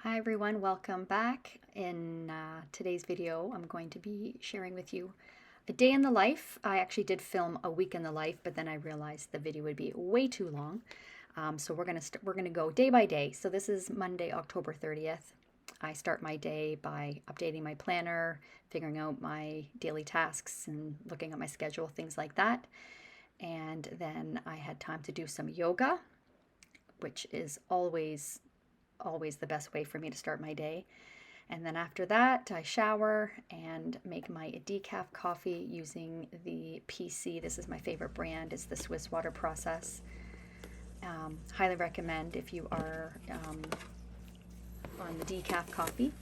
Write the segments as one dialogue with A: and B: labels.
A: Hi everyone, welcome back. In today's video, I'm going to be sharing with you a day in the life. I actually did film a week in the life, but then I realized the video would be way too long. So we're gonna go day by day. So this is Monday, October 30th. I start my day by updating my planner, figuring out my daily tasks and looking at my schedule, things like that. And then I had time to do some yoga, which is always the best way for me to start my day. And then after that, I shower and make my decaf coffee using the PC. This is my favorite brand. It's the Swiss water process. Highly recommend if you are on the decaf coffee.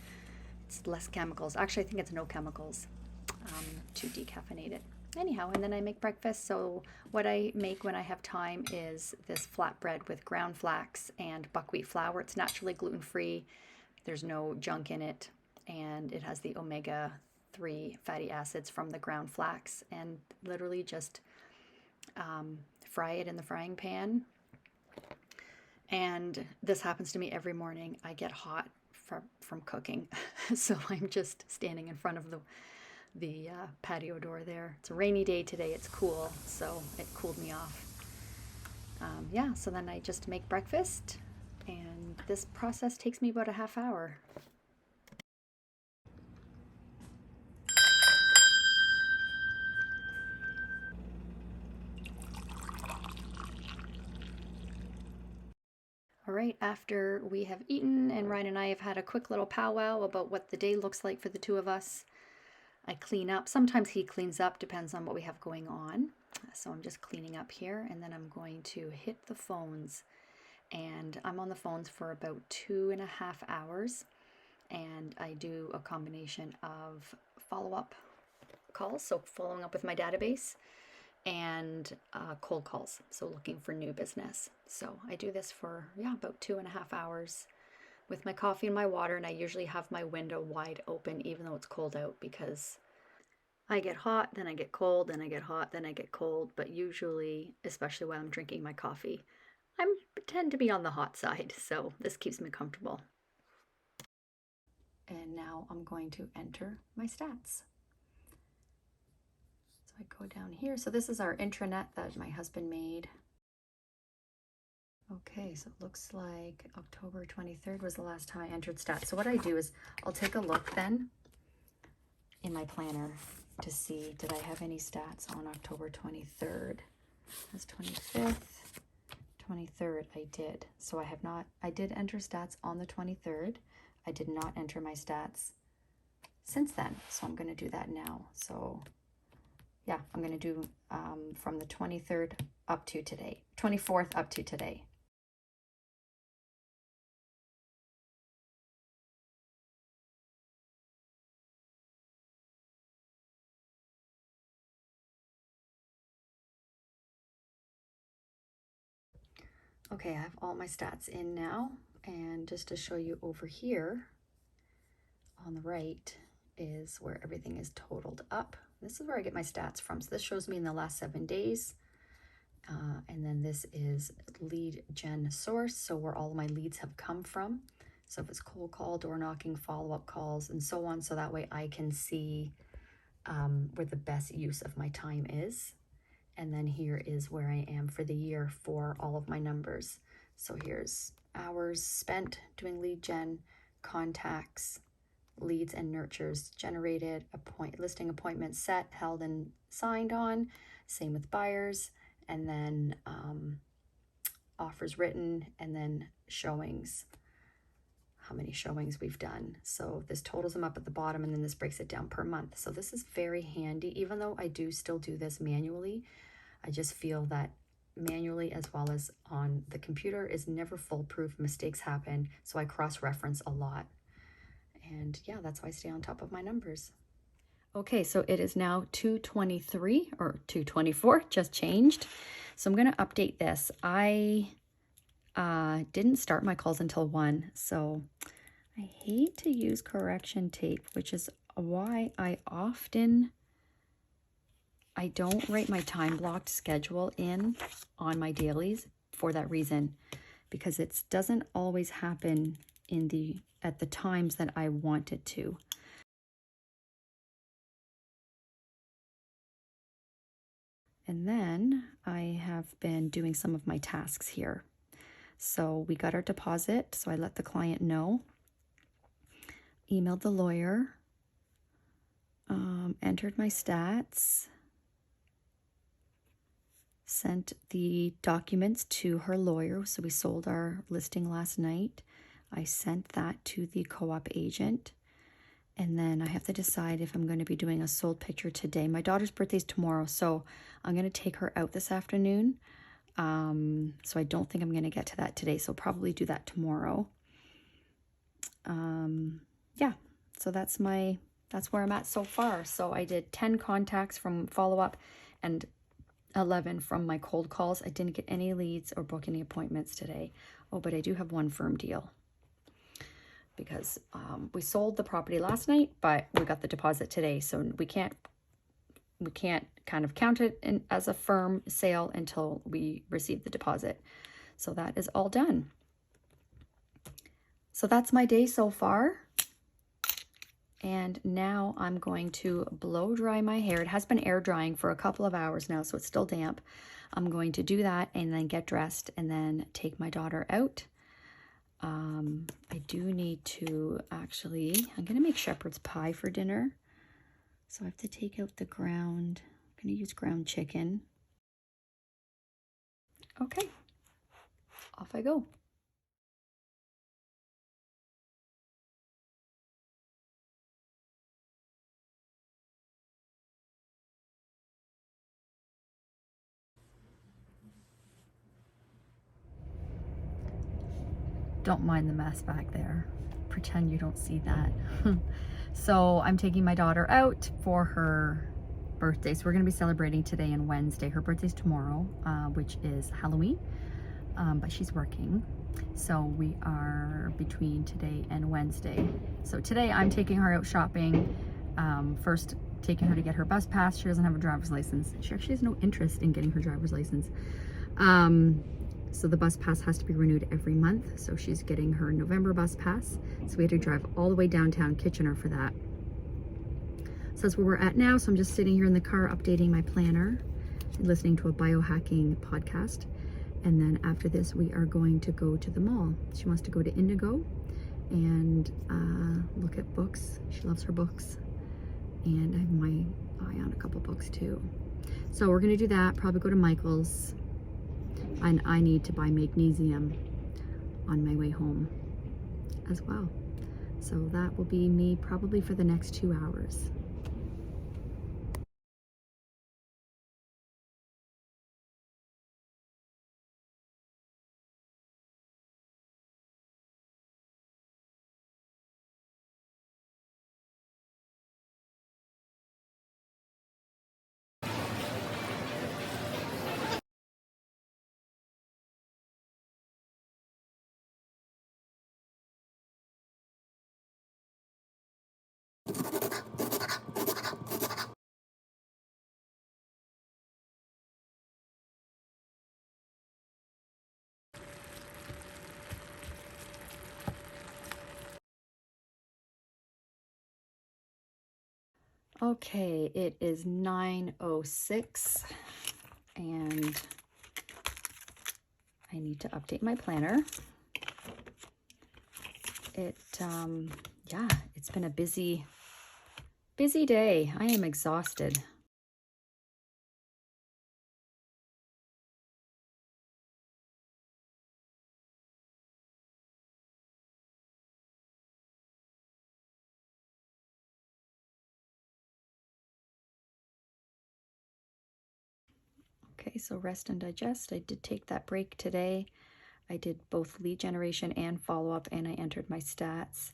A: It's less chemicals. Actually, I think it's no chemicals to decaffeinate it. Anyhow, and then I make breakfast. So what I make when I have time is this flatbread with ground flax and buckwheat flour. It's naturally gluten-free. There's no junk in it, and it has the omega-3 fatty acids from the ground flax, and literally just fry it in the frying pan. And this happens to me every morning. I get hot from cooking, so I'm just standing in front of the patio door there. It's a rainy day today. It's cool, so it cooled me off. Yeah, so then I just make breakfast, and this process takes me about a half hour. All right, after we have eaten and Ryan and I have had a quick little powwow about what the day looks like for the two of us, I clean up. Sometimes he cleans up, depends on what we have going on. So I'm just cleaning up here, and then I'm going to hit the phones. And I'm on the phones for about 2.5 hours. And I do a combination of follow-up calls, so following up with my database, and cold calls, so looking for new business. So I do this for, about 2.5 hours with my coffee and my water, and I usually have my window wide open even though it's cold out, because I get hot, then I get cold, then I get hot, then I get cold, but usually, especially while I'm drinking my coffee, I tend to be on the hot side, so this keeps me comfortable. And now I'm going to enter my stats. So I go down here. So this is our intranet that my husband made. Okay, so it looks like October 23rd was the last time I entered stats. So what I do is I'll take a look then in my planner to see, did I have any stats on October 23rd? That's 25th, 23rd, I did. So I did enter stats on the 23rd. I did not enter my stats since then, so I'm going to do that now. So yeah, I'm going to do from the 23rd up to today, 24th up to today. Okay, I have all my stats in now, and just to show you over here on the right is where everything is totaled up. This is where I get my stats from. So this shows me in the last 7 days. And then this is lead gen source, so where all of my leads have come from. So if it's cold call, door knocking, follow-up calls, and so on, so that way I can see where the best use of my time is. And then here is where I am for the year for all of my numbers. So here's hours spent doing lead gen, contacts, leads and nurtures generated, listing appointments set, held and signed on, same with buyers, and then offers written, and then showings, how many showings we've done. So this totals them up at the bottom, and then this breaks it down per month. So this is very handy, even though I do still do this manually. I just feel that manually as well as on the computer is never foolproof. Mistakes happen, so I cross-reference a lot. And yeah, that's why I stay on top of my numbers. Okay, so it is now 2:23 or 2:24, just changed. So I'm going to update this. I didn't start my calls until 1, so I hate to use correction tape, which is why I don't write my time blocked schedule in on my dailies for that reason, because it doesn't always happen at the times that I want it to. And then I have been doing some of my tasks here. So we got our deposit, so I let the client know, emailed the lawyer, entered my stats, sent the documents to her lawyer. So we sold our listing last night. I sent that to the co-op agent. And then I have to decide if I'm going to be doing a sold picture today. My daughter's birthday's tomorrow, so I'm going to take her out this afternoon. So I don't think I'm going to get to that today, so probably do that tomorrow. Yeah, so that's where I'm at so far. So I did 10 contacts from follow-up and 11 from my cold calls. I didn't get any leads or book any appointments today. Oh, but I do have one firm deal because we sold the property last night, but we got the deposit today. So we can't kind of count it as a firm sale until we receive the deposit. So that is all done. So that's my day so far. And now I'm going to blow dry my hair. It has been air drying for a couple of hours now, so it's still damp. I'm going to do that and then get dressed and then take my daughter out. I do need to actually, I'm going to make shepherd's pie for dinner. So I have to take out the ground. I'm going to use ground chicken. Okay, off I go. Don't mind the mess back there. Pretend you don't see that. So I'm taking my daughter out for her birthday. So we're going to be celebrating today and Wednesday. Her birthday's tomorrow, which is Halloween, but she's working. So we are between today and Wednesday. So today I'm taking her out shopping. First taking her to get her bus pass. She doesn't have a driver's license. She actually has no interest in getting her driver's license. So the bus pass has to be renewed every month. So she's getting her November bus pass. So we had to drive all the way downtown Kitchener for that. So that's where we're at now. So I'm just sitting here in the car updating my planner and listening to a biohacking podcast. And then after this, we are going to go to the mall. She wants to go to Indigo and look at books. She loves her books. And I have my eye on a couple books too. So we're gonna do that, probably go to Michael's. And I need to buy magnesium on my way home as well. So that will be me probably for the next 2 hours. Okay, it is 9:06 and I need to update my planner. Yeah, it's been a busy day. I am exhausted. Okay, so rest and digest. I did take that break today. I did both lead generation and follow-up, and I entered my stats.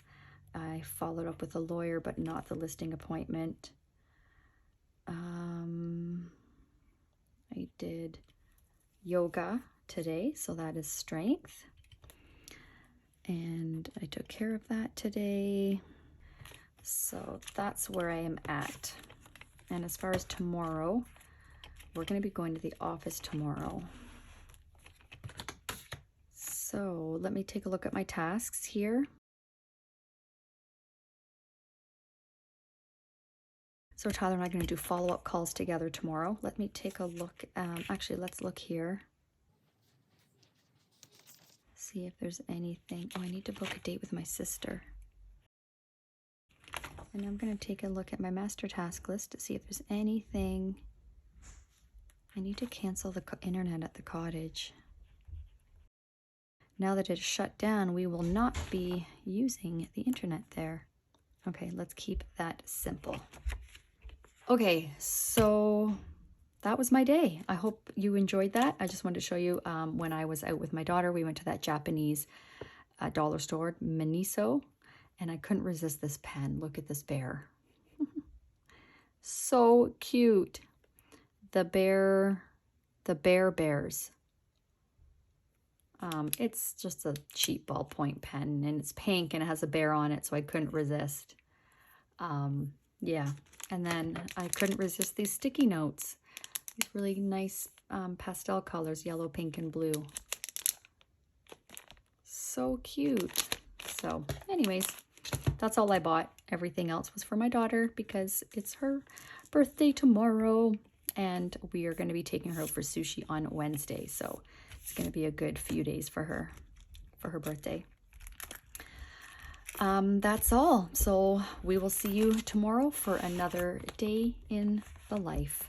A: I followed up with a lawyer, but not the listing appointment. I did yoga today, so that is strength. And I took care of that today. So that's where I am at. And as far as tomorrow, we're going to be going to the office tomorrow. So let me take a look at my tasks here. So Tyler and I are going to do follow-up calls together tomorrow. Let me take a look. Actually, let's look here. See if there's anything. Oh, I need to book a date with my sister. And I'm going to take a look at my master task list to see if there's anything. I need to cancel the internet at the cottage. Now that it's shut down, we will not be using the internet there. Okay, let's keep that simple. Okay, so that was my day. I hope you enjoyed that. I just wanted to show you when I was out with my daughter, we went to that Japanese dollar store, Miniso, and I couldn't resist this pen. Look at this bear. So cute. The Bear Bears. It's just a cheap ballpoint pen, and it's pink and it has a bear on it, so I couldn't resist. Yeah, and then I couldn't resist these sticky notes. These really nice pastel colors, yellow, pink, and blue. So cute. So anyways, that's all I bought. Everything else was for my daughter because it's her birthday tomorrow, and we are going to be taking her out for sushi on Wednesday. So it's going to be a good few days for her birthday. That's all. So we will see you tomorrow for another day in the life.